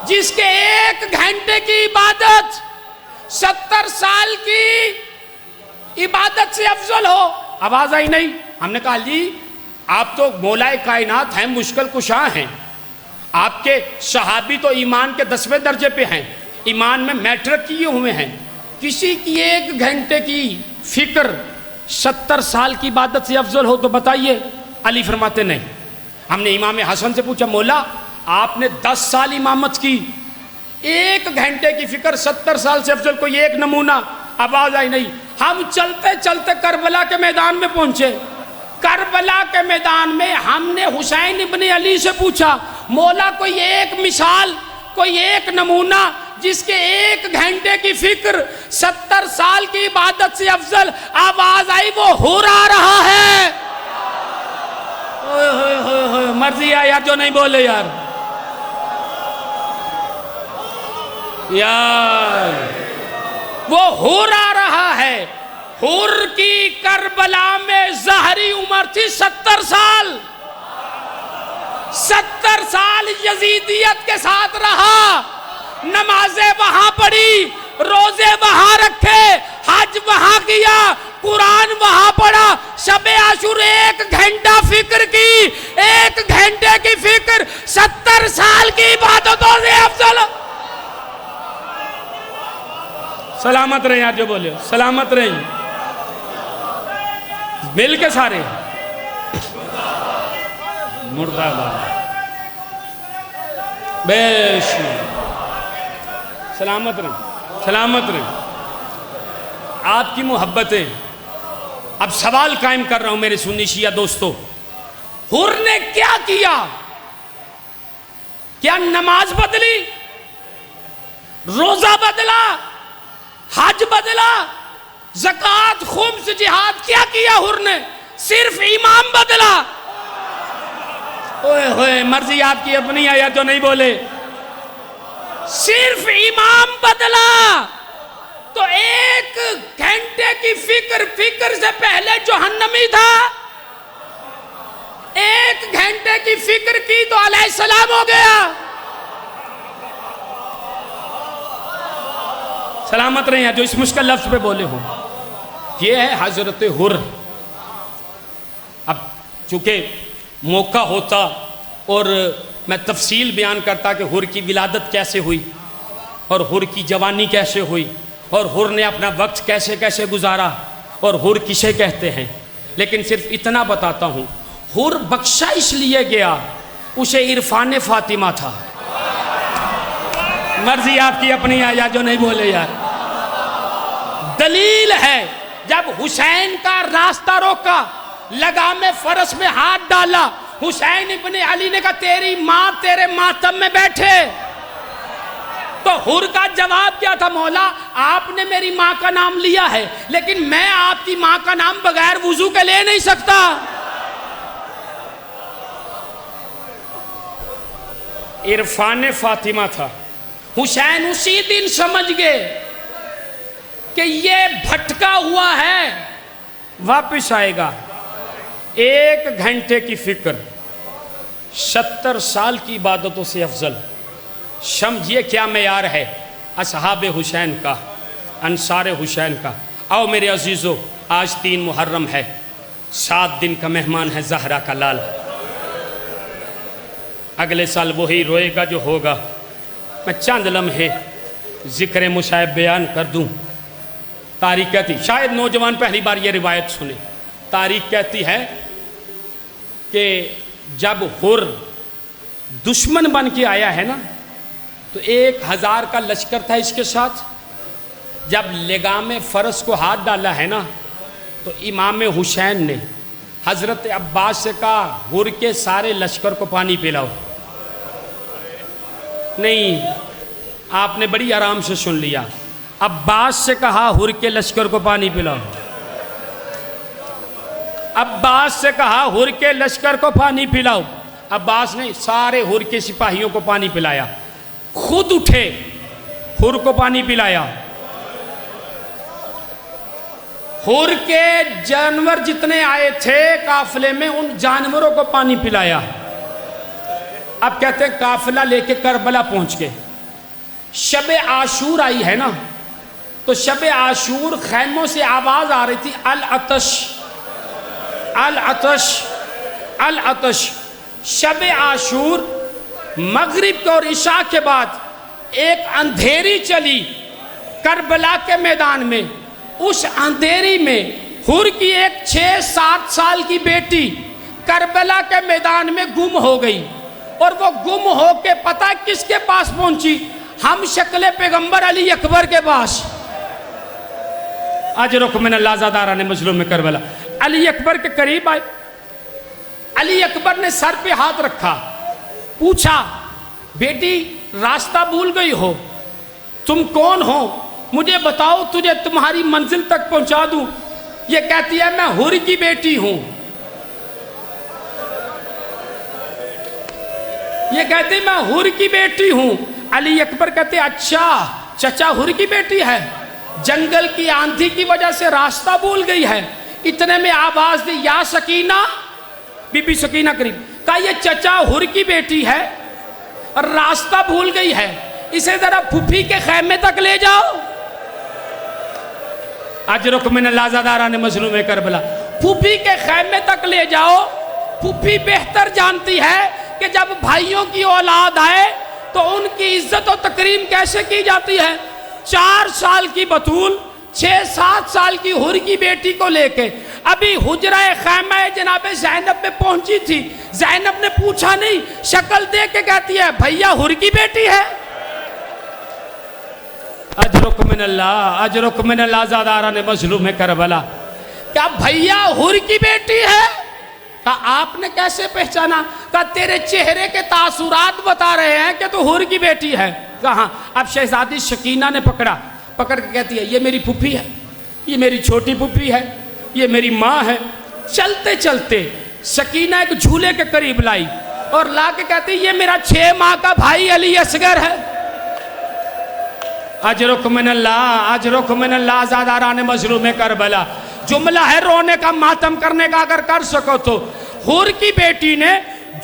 جس کے 1 گھنٹے کی عبادت 70 سال کی عبادت سے افضل ہو؟ آواز آئی نہیں۔ ہم نے کہا جی آپ تو مولا کائنات ہیں، مشکل کشا ہیں، آپ کے صحابی تو ایمان کے 10ویں درجے پہ ہیں، ایمان میں میٹرک کیے ہوئے ہیں، کسی کی 1 گھنٹے کی فکر 70 سال کی عبادت سے افضل ہو تو بتائیے؟ علی فرماتے نہیں۔ ہم نے امام حسن سے پوچھا مولا آپ نے 10 سال امامت کی، 1 گھنٹے کی فکر 70 سال سے افضل، کوئی ایک نمونہ؟ آواز آئی نہیں۔ ہم چلتے چلتے کربلا کے میدان میں پہنچے۔ کربلا کے میدان میں ہم نے حسین ابن علی سے پوچھا مولا کوئی ایک مثال، کوئی ایک نمونہ جس کے 1 گھنٹے کی فکر 70 سال کی عبادت سے افضل؟ آواز آئی وہ ہور آ رہا ہے۔ مرضی ہے یار جو نہیں بولے یار، یار وہ ہور آ رہا ہے۔ ہور کی کربلا میں ظاہری عمر تھی 70 سال، 70 سال یزیدیت کے ساتھ رہا، نمازیں وہاں پڑھی، روزے وہاں رکھے، حج وہاں کیا، قرآن وہاں پڑھا، شب عاشور 1 گھنٹہ فکر کی، 1 گھنٹے کی فکر 70 سال کی عبادتوں سے افضل۔ سلامت رہیں یار جو بولے، سلامت رہیں مل کے سارے، مردہ بات بے شک، سلامت رہیں، سلامت رہیں۔ آپ کی محبتیں، اب سوال قائم کر رہا ہوں میرے سنی شیعہ دوستو، حر نے کیا کیا؟ کیا نماز بدلی، روزہ بدلا، حج بدلا، زکوٰۃ، خمس، جہاد، کیا کیا حر نے؟ صرف امام بدلا۔ اوئے ہوئے مرضی آپ کی اپنی ہے یا جو نہیں بولے، صرف امام بدلا تو 1 گھنٹے کی فکر سے پہلے جہنمی تھا، 1 گھنٹے کی فکر کی تو علیہ السلام ہو گیا۔ سلامت رہے ہیں جو اس مشکل لفظ پہ بولے ہوں۔ یہ ہے حضرت حر، چونکہ موقع ہوتا اور میں تفصیل بیان کرتا کہ حر کی ولادت کیسے ہوئی اور حر کی جوانی کیسے ہوئی اور حر نے اپنا وقت کیسے کیسے گزارا اور حر کسے کہتے ہیں، لیکن صرف اتنا بتاتا ہوں، حر بخشا اس لیے گیا، اسے عرفان فاطمہ تھا۔ مرضی آپ کی اپنی ہے یا جو نہیں بولے یار۔ دلیل ہے جب حسین کا راستہ روکا، لگام فرس میں ہاتھ ڈالا، حسین ابن علی نے کہا تیری ماں تیرے ماتم میں بیٹھے، تو حر کا جواب کیا تھا؟ مولا آپ نے میری ماں کا نام لیا ہے لیکن میں آپ کی ماں کا نام بغیر وضو کے لے نہیں سکتا۔ عرفان فاطمہ تھا۔ حسین اسی دن سمجھ گئے کہ یہ بھٹکا ہوا ہے، واپس آئے گا۔ 1 گھنٹے کی فکر 70 سال کی عبادتوں سے افضل۔ سمجھیے کیا معیار ہے اصحاب حسین کا، انصار حسین کا۔ آؤ میرے عزیزو، آج 3 محرم ہے، 7 دن کا مہمان ہے زہرا کا لال۔ اگلے سال وہی روئے گا جو ہوگا۔ میں چند لمحے ذکر مصائب بیان کر دوں۔ تاریخ کہتی، شاید نوجوان پہلی بار یہ روایت سنے، تاریخ کہتی ہے کہ جب حر دشمن بن کے آیا ہے نا تو 1000 کا لشکر تھا اس کے ساتھ۔ جب لگام فرس کو ہاتھ ڈالا ہے نا تو امام حسین نے حضرت عباس سے کہا حر کے سارے لشکر کو پانی پلاؤ۔ نہیں، آپ نے بڑی آرام سے سن لیا، عباس سے کہا حر کے لشکر کو پانی پلاؤ۔ عباس سے کہا حر کے لشکر کو پانی پلاؤ۔ عباس نے سارے حر کے سپاہیوں کو پانی پلایا، خود اٹھے حر کو پانی پلایا۔ حر کے جانور جتنے آئے تھے قافلے میں ان جانوروں کو پانی پلایا۔ اب کہتے ہیں قافلہ لے کے کربلا پہنچ گئے۔ شب عاشور آئی ہے نا تو شب عاشور خیموں سے آواز آ رہی تھی العطش العطش العطش۔ شب عاشور مغرب اور عشاء کے بعد ایک اندھیری چلی کربلا کے میدان میں۔ اس اندھیری میں حر کی ایک 6-7 سال کی بیٹی کربلا کے میدان میں گم ہو گئی، اور وہ گم ہو کے پتہ کس کے پاس پہنچی؟ ہم شکل پیغمبر علی اکبر کے پاس۔ اجرکم من اللہ زاداران مظلوم کربلا۔ علی اکبر کے قریب آئے، علی اکبر نے سر پہ ہاتھ رکھا، پوچھا بیٹی راستہ بھول گئی ہو؟ تم کون ہو؟ مجھے بتاؤ تجھے تمہاری منزل تک پہنچا دوں۔ یہ کہتی ہے میں حر کی بیٹی ہوں۔ یہ کہتی میں حر کی بیٹی ہوں۔ علی اکبر کہتے اچھا چچا حر کی بیٹی ہے، جنگل کی آندھی کی وجہ سے راستہ بھول گئی ہے۔ اتنے میں آواز دی یا سکینہ، بی بی سکینہ قریب، کہا یہ چچا حر کی بیٹی ہے اور راستہ بھول گئی ہے، اسے ذرا پھوپھی کے خیمے تک لے جاؤ۔ اجرکم من اللہ زاداران مظلوم کربلا۔ پھوپھی کے خیمے تک لے جاؤ۔ پھوپھی بہتر جانتی ہے کہ جب بھائیوں کی اولاد آئے تو ان کی عزت و تکریم کیسے کی جاتی ہے۔ 4 سال کی بطول 6-7 سال کی حر کی بیٹی کو لے کے ابھی حجرہ خیمہ جناب زینب میں پہنچی تھی۔ زینب نے پوچھا نہیں، شکل دیکھ کے کہتی ہے بھیا حر کی بیٹی ہے۔ اجرکم من اللہ، اجرکم من اللہ زاداران مظلوم کربلا۔ کیا بھیا حر کی بیٹی ہے؟ کہا آپ نے کیسے پہچانا؟ کہا تیرے چہرے کے تاثرات بتا رہے ہیں کہ تو حر کی بیٹی ہے۔ کہاں؟ اب شہزادی سکینہ نے پکڑ کے کہتی ہے یہ میری پھوپھی ہے، یہ میری چھوٹی پھوپھی ہے، یہ میری ماں ہے۔ چلتے چلتے سکینہ ایک جھولے کے قریب لائی اور لا کے کہتی یہ میرا 6 ماہ کا بھائی علی اصغر ہے۔ اجرکم من اللہ، اجرکم من اللہ زاداران مظلوم کربلا۔ جملہ ہے رونے کا ماتم کرنے کا، اگر کر سکو تو۔ حر کی بیٹی نے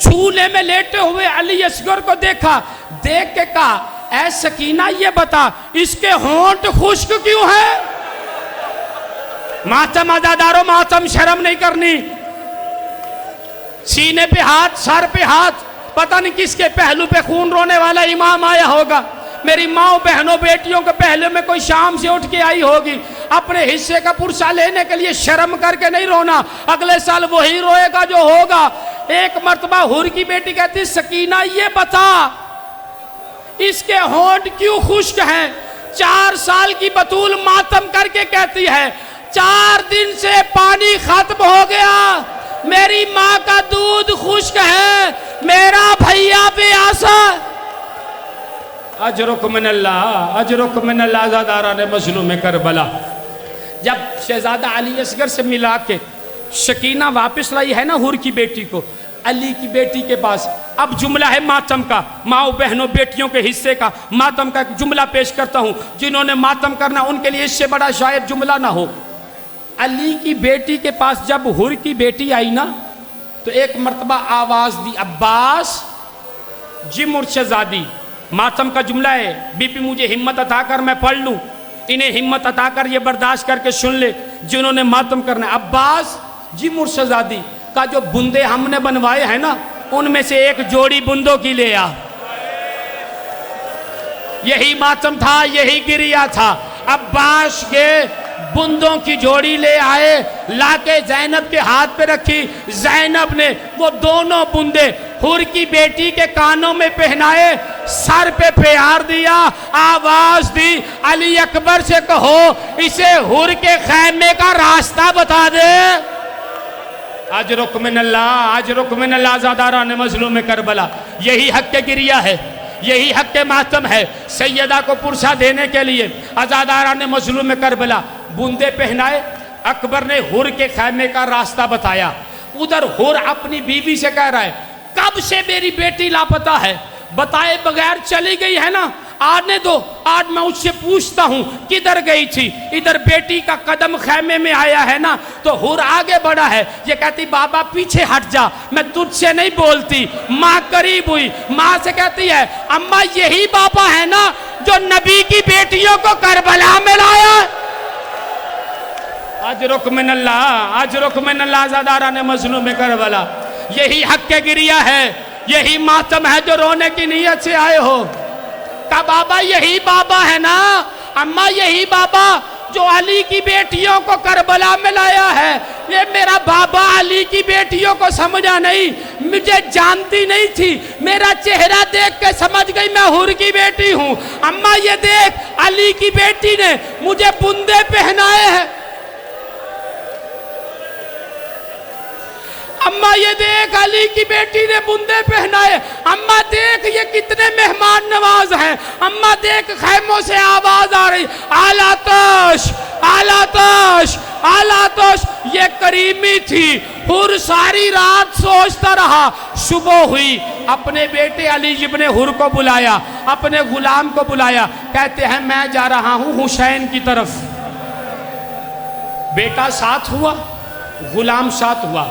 جھولے میں لیٹے ہوئے علی اصغر کو دیکھا، دیکھ کے کہا اے سکینہ یہ بتا اس کے ہونٹ خشک کیوں ہے؟ ماتم ازادارو، ماتم شرم نہیں کرنی۔ سینے پہ ہاتھ، سر پہ ہاتھ، پتہ نہیں کس کے پہلو پہ خون رونے والا امام آیا ہوگا. میری ماں بہنوں بیٹیوں کے پہلو میں کوئی شام سے اٹھ کے آئی ہوگی. اپنے حصے کا پرسہ لینے کے لیے شرم کر کے نہیں رونا، اگلے سال وہی روئے گا جو ہوگا. ایک مرتبہ حور کی بیٹی کہتی سکینہ یہ بتا اس کے ہونٹ کیوں خشک ہیں؟ 4 سال کی بطول ماتم کر کے کہتی ہے 4 دن سے پانی ختم ہو گیا، میری ماں کا دودھ خشک ہے، میرا بھیا پیاسا. اجرک من اللہ، اجرک من اللہ. آزاداران مظلوم کربلا جب شہزادہ علی اصغر سے ملا کے سکینہ واپس لائی ہے نا حور کی بیٹی کو علی کی بیٹی کے پاس، اب جملہ ہے ماتم کا، ماؤں بہنوں بیٹیوں کے حصے کا ماتم کا ایک جملہ پیش کرتا ہوں. جنہوں نے ماتم کرنا ان کے لیے اس سے بڑا شاید جملہ نہ ہو. علی کی بیٹی کے پاس جب حور کی بیٹی آئی نا تو ایک مرتبہ آواز دی عباس جی مرشدزادی. ماتم کا جملہ ہے، بی بی مجھے ہمت عطا کر میں پڑھ لوں، انہیں ہمت عطا کر یہ برداشت کر کے سن لے جنہوں نے ماتم کرنا ہے. عباس جی مرشدزادی کا جو بندے ہم نے بنوائے ہیں نا ان میں سے ایک جوڑی بندوں کی لے آ. یہی ماتم تھا، یہی گریہ تھا. عباس کے بندوں کی جوڑی لے آئے، لا کے زینب کے ہاتھ پہ رکھی. زینب نے وہ دونوں بندے حور کی بیٹی کے کانوں میں پہنائے، سر پہ پیار دیا، آواز دی علی اکبر سے کہو اسے حور کے خیمے کا راستہ بتا دے. اجرک من اللہ، اجرک من اللہ. آزاداران مظلوم کربلا یہی حق کے گریہ ہے، یہی حق کے ماتم ہے. سیدہ کو پرسہ دینے کے لیے آزاداران مظلوم کربلا بندے پہنائے. اکبر نے حور کے خیمے کا راستہ بتایا. ادھر حور اپنی بیوی سے کہہ رہا ہے کب سے میری بیٹی لاپتہ ہے، بتائے بغیر چلی گئی ہے نا، آنے دو، آج میں اس سے پوچھتا ہوں کدھر گئی تھی. ادھر بیٹی کا قدم خیمے میں آیا ہے نا تو حور آگے بڑھا ہے. یہ کہتی بابا پیچھے ہٹ جا، میں تجھ سے نہیں بولتی. ماں قریب ہوئی، ماں سے کہتی ہے اماں یہی بابا ہے نا جو نبی کی بیٹیوں کو کربلا میں لایا. اجرک من اللہ، اجرک من اللہ. آزاداران مظلوم کربلا یہی حق کے گریہ ہے، یہی ماتم ہے جو رونے کی نیت سے آئے ہو. کہ بابا یہی بابا ہے نا، اماں یہی بابا جو علی کی بیٹیوں کو کربلا میں لایا ہے. یہ میرا بابا علی کی بیٹیوں کو سمجھا نہیں، مجھے جانتی نہیں تھی، میرا چہرہ دیکھ کے سمجھ گئی میں حور کی بیٹی ہوں. اماں یہ دیکھ علی کی بیٹی نے مجھے بندے پہنائے ہیں. اماں یہ دیکھ علی کی بیٹی نے بندے پہنائے. اماں دیکھ یہ کتنے مہمان نواز ہیں. اماں دیکھ خیموں سے آواز آ رہی آلاتش آلاتش آلاتش. یہ کریمی تھی. حور ساری رات سوچتا رہا. صبح ہوئی، اپنے بیٹے علی ابن حور کو بلایا، اپنے غلام کو بلایا. کہتے ہیں میں جا رہا ہوں حسین کی طرف. بیٹا ساتھ ہوا، غلام ساتھ ہوا.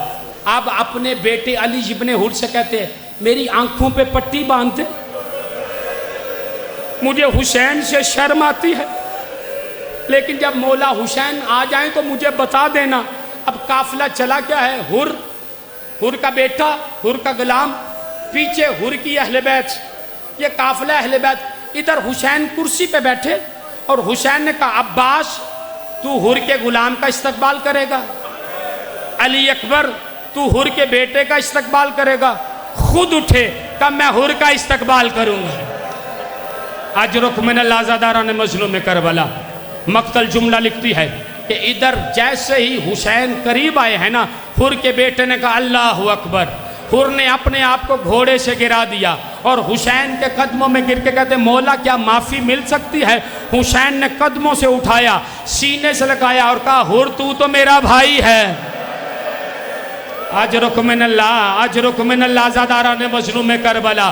اب اپنے بیٹے علی ابن حور سے کہتے ہیں میری آنکھوں پہ پٹی باندھتے، مجھے حسین سے شرم آتی ہے، لیکن جب مولا حسین آ جائیں تو مجھے بتا دینا. اب قافلہ چلا کیا ہے، حور کا بیٹا، حور کا غلام، پیچھے حور کی اہل بیت، یہ قافلہ اہل بیت. ادھر حسین کرسی پہ بیٹھے اور حسین نے کہا عباس تو حور کے غلام کا استقبال کرے گا، علی اکبر تو حور کے بیٹے کا استقبال کرے گا. خود اٹھے کہ میں حور کا استقبال کروں گا. اجرک من اللہ. آزاداران مظلوم کربلا مقتل جملہ لکھتی ہے کہ ادھر جیسے ہی حسین قریب آئے ہیں نا، حور کے بیٹے نے کہا اللہ اکبر. حور نے اپنے آپ کو گھوڑے سے گرا دیا اور حسین کے قدموں میں گر کے کہتے مولا کیا معافی مل سکتی ہے. حسین نے قدموں سے اٹھایا، سینے سے لگایا اور کہا حور تو میرا بھائی ہے. اجرک من اللہ، اجرک من اللہ. آزاداران مظلوم کربلا